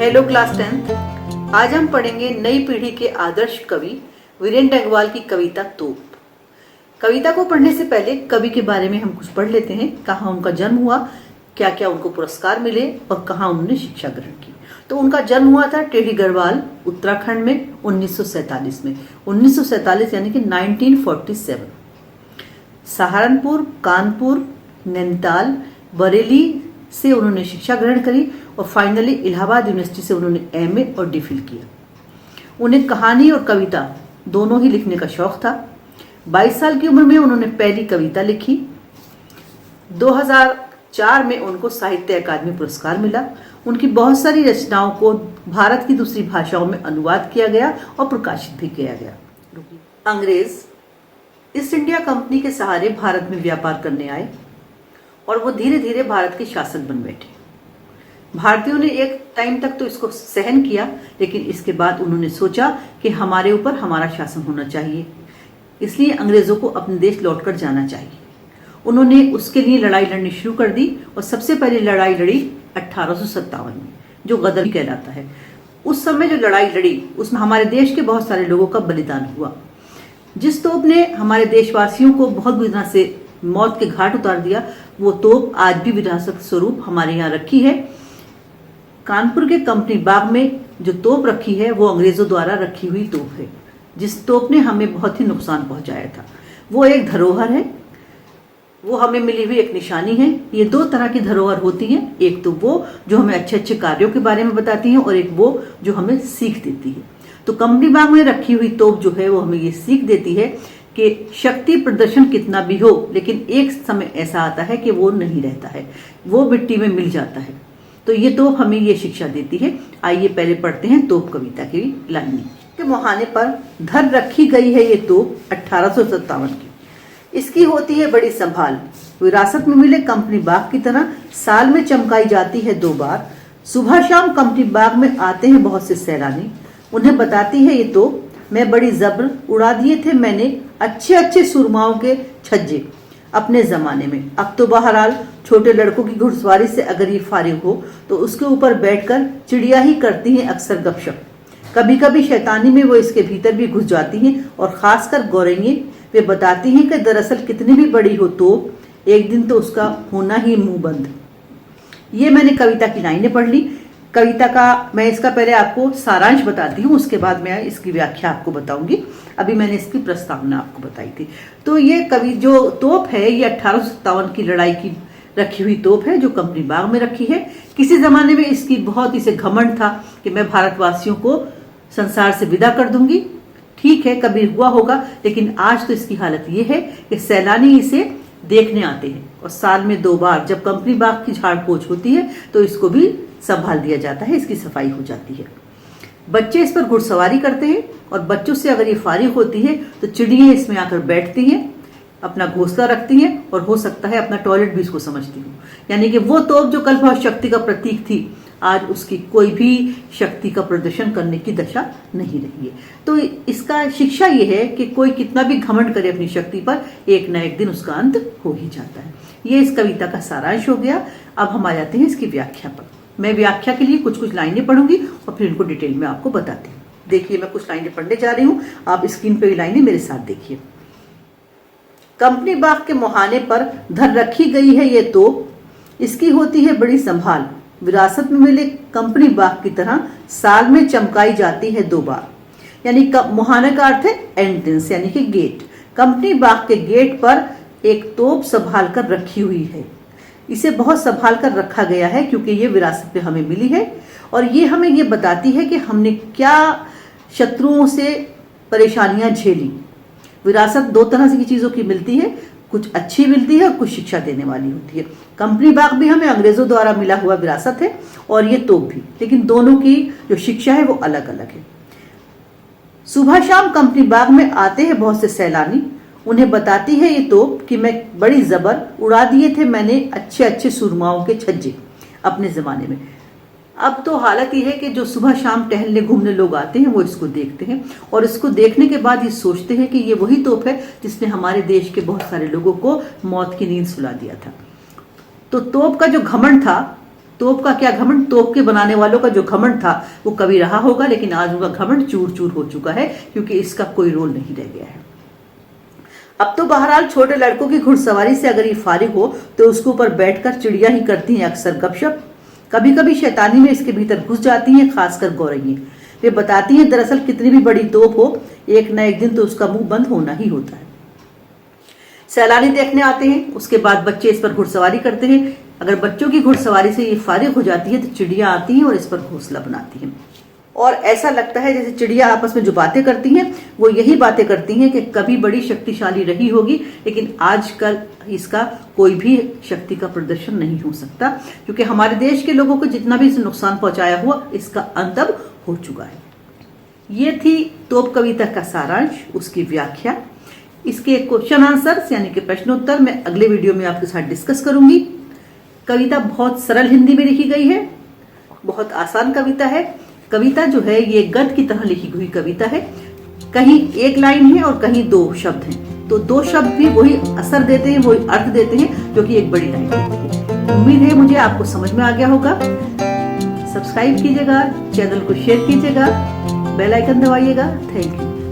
Hello class 10th। आज हम पढ़ेंगे नई पीढ़ी के आदर्श कवि वीरेंद्र अग्रवाल की कविता तोप। कविता को पढ़ने से पहले कवि के बारे में हम कुछ पढ़ लेते हैं। कहाँ उनका जन्म हुआ, क्या क्या उनको पुरस्कार मिले और कहाँ उन्होंने शिक्षा ग्रहण की। तो उनका जन्म हुआ था टेढ़ी गढ़वाल उत्तराखंड में 1947 में। 1947 यानी कि 1947। सहारनपुर, कानपुर, नैनीताल, बरेली से उन्होंने शिक्षा ग्रहण करी और फाइनली इलाहाबाद यूनिवर्सिटी से उन्होंने एमए और डिफिल किया। उन्हें कहानी और कविता दोनों ही लिखने का शौक था। 22 साल की उम्र में उन्होंने पहली कविता लिखी। 2004 में उनको साहित्य अकादमी पुरस्कार मिला। उनकी बहुत सारी रचनाओं को भारत की दूसरी भाषाओं में अनुवाद किया गया और प्रकाशित भी किया गया। अंग्रेज ईस्ट इंडिया कंपनी के सहारे भारत में व्यापार करने आए और वो धीरे धीरे भारत के शासक बन बैठे। भारतीयों ने एक टाइम तक तो इसको सहन किया, लेकिन इसके बाद उन्होंने सोचा कि हमारे ऊपर हमारा शासन होना चाहिए, इसलिए अंग्रेजों को अपने देश लौटकर जाना चाहिए। उन्होंने उसके लिए लड़ाई लड़नी शुरू कर दी और सबसे पहले लड़ाई लड़ी 1857 में, जो गदर कहलाता है। उस समय जो लड़ाई लड़ी उसमें हमारे देश के बहुत सारे लोगों का बलिदान हुआ। जिस तोप ने हमारे देशवासियों को बहुत बुरी तरह से मौत के घाट उतार दिया, वो तोप आज भी विरासत स्वरूप हमारे यहाँ रखी है। कानपुर के कंपनी बाग में जो तोप रखी है वो अंग्रेजों द्वारा रखी हुई तोप है, जिस तोप ने हमें बहुत ही नुकसान पहुंचाया था। वो एक धरोहर है, वो हमें मिली हुई एक निशानी है। ये दो तरह की धरोहर होती हैं, एक तो वो जो हमें अच्छे अच्छे कार्यों के बारे में बताती हैं और एक वो जो हमें सीख देती है। तो कंपनी बाग में रखी हुई तोप जो है वो हमें ये सीख देती है कि शक्ति प्रदर्शन कितना भी हो, लेकिन एक समय ऐसा आता है कि वो नहीं रहता है, वो मिट्टी में मिल जाता है। तो ये तोप हमें ये शिक्षा देती है। आइए पहले पढ़ते हैं तोप कविता की लाइनें। के मुहाने पर धर रखी गई है ये तोप 1857 की। इसकी होती है बड़ी संभाल, विरासत में मिले कंपनी बाग की तरह साल में चमकाई जाती है 2 बार। सुबह शाम कंपनी बाग में आते हैं बहुत से सैलानी, उन्हें बताती है ये तोप मैं बड़ी जबर उड़ा दिए थे मैंने अच्छे अच्छे सुरमाओं के छज्जे अपने जमाने में। अब तो बहरहाल छोटे लड़कों की घुड़सवारी से अगर ये फारिग हो तो उसके ऊपर बैठकर चिड़िया ही करती हैं अक्सर गपशप। कभी कभी शैतानी में वो इसके भीतर भी घुस जाती हैं और खासकर गौरेंगे वे बताती हैं कि दरअसल कितनी भी बड़ी हो तोप एक दिन तो उसका होना ही मुंह बंद। ये मैंने कविता की लाइनें पढ़ ली। कविता का मैं इसका पहले आपको सारांश बताती हूँ, उसके बाद मैं इसकी व्याख्या आपको बताऊंगी। अभी मैंने इसकी प्रस्तावना आपको बताई थी। तो ये कवि जो तोप है ये 1857 की लड़ाई की रखी हुई तोप है जो कंपनी बाग में रखी है। किसी जमाने में इसकी बहुत इसे घमंड था कि मैं भारतवासियों को संसार से विदा कर दूंगी। ठीक है, कभी हुआ होगा, लेकिन आज तो इसकी हालत ये है कि सैलानी इसे देखने आते हैं और साल में 2 बार जब कंपनी बाग की झाड़ पोछ होती है तो इसको भी संभाल दिया जाता है, इसकी सफाई हो जाती है। बच्चे इस पर घुड़सवारी करते हैं और बच्चों से अगर ये फारिग होती है तो चिड़ियाँ इसमें आकर बैठती हैं, अपना घोंसला रखती हैं और हो सकता है अपना टॉयलेट भी इसको समझती हूँ। यानी कि वो तोप जो कल बहुत शक्ति का प्रतीक थी, आज उसकी कोई भी शक्ति का प्रदर्शन करने की दशा नहीं रही है। तो इसका शिक्षा ये है कि कोई कितना भी घमंड करे अपनी शक्ति पर, एक न एक दिन उसका अंत हो ही जाता है। ये इस कविता का सारांश हो गया। अब हम आ जाते हैं इसकी व्याख्या पर। मैं व्याख्या के लिए कुछ कुछ लाइनें पढ़ूंगी और फिर इनको डिटेल में आपको बताती हूँ। देखिए मैं कुछ लाइनें पढ़ने जा रही हूँ, आप स्क्रीन पे ये लाइनें मेरे साथ देखिए। कंपनी बाग के मुहाने पर धर रखी गई है ये तोप, इसकी होती है बड़ी संभाल, विरासत में मिले कंपनी बाग की तरह साल में चमकाई जाती है 2 बार। यानी मुहाने का अर्थ है एंट्रेंस यानी कि गेट। कंपनी बाग के गेट पर एक तोप संभाल कर रखी हुई है। इसे बहुत संभाल कर रखा गया है क्योंकि ये विरासत में हमें मिली है और ये हमें ये बताती है कि हमने क्या शत्रुओं से परेशानियां झेली। विरासत 2 तरह की चीज़ों की मिलती है, कुछ अच्छी मिलती है और कुछ शिक्षा देने वाली होती है। कंपनी बाग भी हमें अंग्रेजों द्वारा मिला हुआ विरासत है और ये तोप भी, लेकिन दोनों की जो शिक्षा है वो अलग अलग है। सुबह शाम कंपनी बाग में आते हैं बहुत से सैलानी, उन्हें बताती है ये तोप कि मैं बड़ी जबर उड़ा दिए थे मैंने अच्छे अच्छे सुरमाओं के छज्जे अपने जमाने में। अब तो हालत ये है कि जो सुबह शाम टहलने घूमने लोग आते हैं वो इसको देखते हैं और इसको देखने के बाद ये सोचते हैं कि ये वही तोप है जिसने हमारे देश के बहुत सारे लोगों को मौत की नींद सुला दिया था। तो तोप का जो घमंड था तोप का क्या घमंड, तोप के बनाने वालों का जो घमंड था वो कभी रहा होगा, लेकिन आज उनका घमंड चूर चूर हो चुका है क्योंकि इसका कोई रोल नहीं रह गया है। अब तो बहरहाल छोटे लड़कों की घुड़सवारी से अगर ये फारिग हो तो उसके ऊपर बैठकर चिड़िया ही करती हैं अक्सर गपशप। कभी कभी शैतानी में इसके भीतर घुस जाती हैं, खासकर गौरैयें। वे बताती हैं दरअसल कितनी भी बड़ी तोप हो, एक न एक दिन तो उसका मुंह बंद होना ही होता है। सैलानी देखने आते हैं, उसके बाद बच्चे इस पर घुड़सवारी करते हैं। अगर बच्चों की घुड़सवारी से ये फारिग हो जाती है तो चिड़िया आती हैं और इस पर घोंसला बनाती हैं, और ऐसा लगता है जैसे चिड़िया आपस में जो बातें करती हैं वो यही बातें करती हैं कि कभी बड़ी शक्तिशाली रही होगी, लेकिन आजकल इसका कोई भी शक्ति का प्रदर्शन नहीं हो सकता, क्योंकि हमारे देश के लोगों को जितना भी इसे नुकसान पहुंचाया हुआ इसका अंत अब हो चुका है। ये थी तोप कविता का सारांश, उसकी व्याख्या। इसके क्वेश्चन आंसर्स यानी कि प्रश्नोत्तर मैं अगले वीडियो में आपके साथ डिस्कस करूंगी। कविता बहुत सरल हिंदी में लिखी गई है, बहुत आसान कविता है। कविता जो है ये गद्य की तरह लिखी हुई कविता है, कहीं एक लाइन है और कहीं दो शब्द हैं, तो दो शब्द भी वही असर देते हैं, वही अर्थ देते हैं जो कि एक बड़ी लाइन है। उम्मीद है मुझे आपको समझ में आ गया होगा। सब्सक्राइब कीजिएगा, चैनल को शेयर कीजिएगा, बेल आइकन दबाइएगा। Thank you.